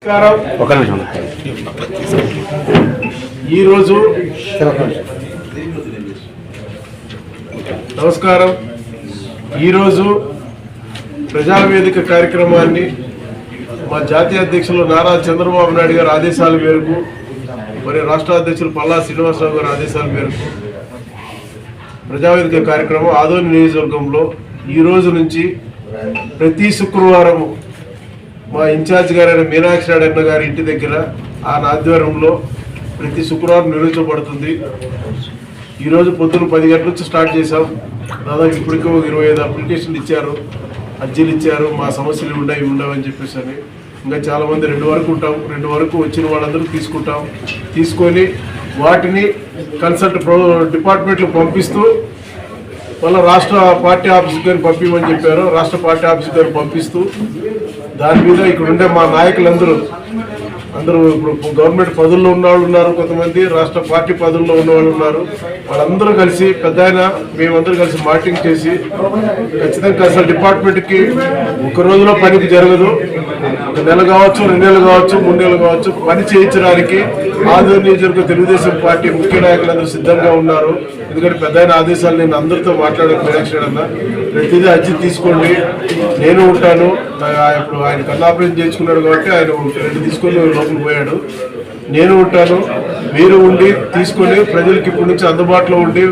నమస్కారం. ఈరోజు ప్రజావేదిక కార్యక్రమాన్ని మా జాతీయ అధ్యక్షులు నారా చంద్రబాబు నాయుడు గారి ఆదేశాల మేరకు మరి రాష్ట్ర అధ్యక్షులు పల్లా శ్రీనివాసరావు గారి ఆదేశాల మేరకు ప్రజావేదిక కార్యక్రమం ఆదోని నియోజకవర్గంలో ఈ రోజు నుంచి ప్రతి శుక్రవారం మా ఇన్ఛార్జ్ గారైన మీనాక్షి అన్న గారి ఇంటి దగ్గర ఆయన ఆధ్వర్యంలో ప్రతి శుక్రవారం నిర్వహించబడుతుంది. ఈరోజు పొద్దున 10 గంటల నుంచి స్టార్ట్ చేశాం. దాదాపు ఇప్పటికీ 25 అప్లికేషన్లు ఇచ్చారు, అర్జీలు ఇచ్చారు. మా సమస్యలు ఉండవని చెప్పేసి అని ఇంకా చాలామంది 2 వరకు ఉంటాం. 2 వరకు వచ్చిన వాళ్ళందరూ తీసుకొని వాటిని కన్సల్ట్ డిపార్ట్మెంట్లు పంపిస్తూ మళ్ళీ రాష్ట్ర పార్టీ ఆఫీస్ గారిని పంపించమని చెప్పారు. రాష్ట్ర పార్టీ ఆఫీస్ గారిని పంపిస్తూ దాని మీద ఇక్కడ ఉండే మా నాయకులందరూ ఇప్పుడు గవర్నమెంట్ పదవుల్లో ఉన్నవాళ్ళు ఉన్నారు, కొంతమంది రాష్ట్ర పార్టీ పదవుల్లో ఉన్నవాళ్ళు ఉన్నారు. వాళ్ళందరూ కలిసి మేమందరూ కలిసి మార్టింగ్ చేసి ఖచ్చితంగా అసలు డిపార్ట్మెంట్కి ఒక రోజులో పనికి జరగదు, 1 నెల కావచ్చు, 2 నెలలు కావచ్చు, 3 నెలలు కావచ్చు, పని చేయించడానికి ఆదోని నియోజకవర్గ తెలుగుదేశం పార్టీ ముఖ్య నాయకులందరూ సిద్ధంగా ఉన్నారు. ఎందుకంటే పెద్ద ఆదేశాలు నేను అందరితో మాట్లాడాను. మీనాక్షి ప్రతిదీ అర్జీ తీసుకోండి, నేను ఉంటాను. ఇప్పుడు ఆయన కన్నాపరేషన్ చేయించుకున్నాడు కాబట్టి ఆయన 2 తీసుకొని లోపలికి పోయాడు. నేను ఉంటాను, మీరు ఉండి తీసుకొని ప్రజలకు ఇప్పటి నుంచి అందుబాటులో ఉండి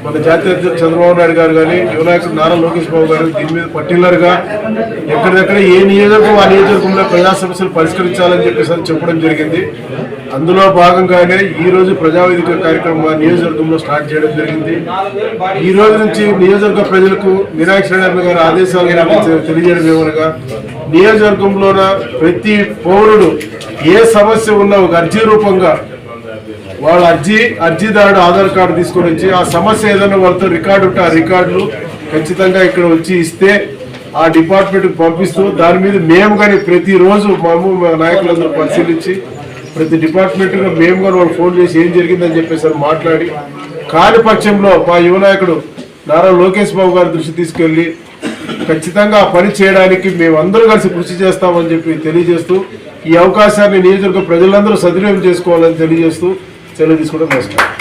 మన జాతీయ అధ్యక్షుడు చంద్రబాబు నాయుడు గారు కానీ యువ నాయకుడు నారా లోకేష్ బాబు గారు దీని మీద పర్టికులర్గా ఎక్కడిదెక్కడ ఏ నియోజకవర్గం ఆ నియోజకవర్గంలో ప్రజా సమస్యలు పరిష్కరించాలని చెప్పేసి చెప్పడం జరిగింది. అందులో భాగంగానే ఈ రోజు ప్రజావేదిక కార్యక్రమం నియోజకవర్గంలో స్టార్ట్ చేయడం జరిగింది. ఈ రోజు నుంచి నియోజకవర్గ ప్రజలకు మీనాక్షి గారి ఆదేశాలు తెలియజేయడం ఏమనగా నియోజకవర్గంలోన ప్రతి పౌరుడు ఏ సమస్య ఉన్నా ఒక అర్జీ రూపంగా వాళ్ళ అర్జీదారుడు ఆధార్ కార్డు తీసుకొని వచ్చి ఆ సమస్య ఏదైనా వాళ్ళతో రికార్డు ఉంటే ఆ రికార్డులు ఖచ్చితంగా ఇక్కడ వచ్చి ఇస్తే ఆ డిపార్ట్మెంట్కి పంపిస్తూ దాని మీద మేము కానీ ప్రతిరోజు మా నాయకులందరూ పరిశీలించి ప్రతి డిపార్ట్మెంట్గా మేము కానీ వాళ్ళు ఫోన్ చేసి ఏం జరిగిందని చెప్పేసి మాట్లాడి కాని పక్షంలో మా యువ నాయకుడు నారా లోకేష్ బాబు గారి దృష్టి తీసుకెళ్లి ఖచ్చితంగా ఆ పని చేయడానికి మేమందరూ కలిసి కృషి చేస్తామని చెప్పి తెలియజేస్తూ ఈ అవకాశాన్ని నియోజకవర్గ ప్రజలందరూ సద్వినియోగం చేసుకోవాలని తెలియజేస్తూ సెలవు తీసుకోవడం నమస్కారం.